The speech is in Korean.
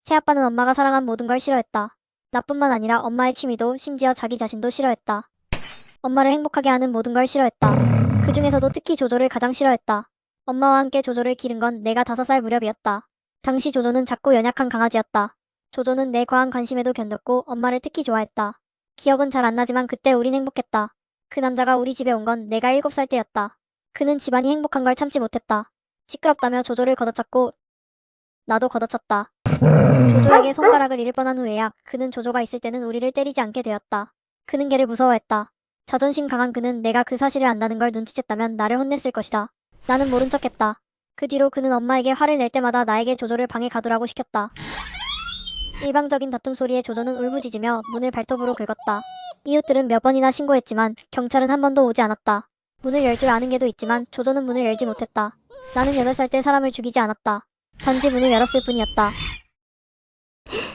새아빠는 엄마가 사랑한 모든 걸 싫어했다. 나뿐만 아니라 엄마의 취미도 심지어 자기 자신도 싫어했다. 엄마를 행복하게 하는 모든 걸 싫어했다. 그 중에서도 특히 조조를 가장 싫어했다. 엄마와 함께 조조를 기른 건 내가 5살 무렵이었다. 당시 조조는 작고 연약한 강아지였다. 조조는 내 과한 관심에도 견뎠고 엄마를 특히 좋아했다. 기억은 잘 안 나지만 그때 우린 행복했다. 그 남자가 우리 집에 온 건 내가 7살 때였다. 그는 집안이 행복한 걸 참지 못했다. 시끄럽다며 조조를 걷어찼고 나도 걷어찼다. 조조에게 손가락을 잃을 뻔한 후에야 그는 조조가 있을 때는 우리를 때리지 않게 되었다. 그는 걔를 무서워했다. 자존심 강한 그는 내가 그 사실을 안다는 걸 눈치챘다면 나를 혼냈을 것이다. 나는 모른 척했다. 그 뒤로 그는 엄마에게 화를 낼 때마다 나에게 조조를 방에 가두라고 시켰다. 일방적인 다툼 소리에 조조는 울부짖으며 문을 발톱으로 긁었다. 이웃들은 몇 번이나 신고했지만 경찰은 한 번도 오지 않았다. 문을 열 줄 아는 개도 있지만 조조는 문을 열지 못했다. 나는 8살 때 사람을 죽이지 않았다. 단지 문을 열었을 뿐이었다.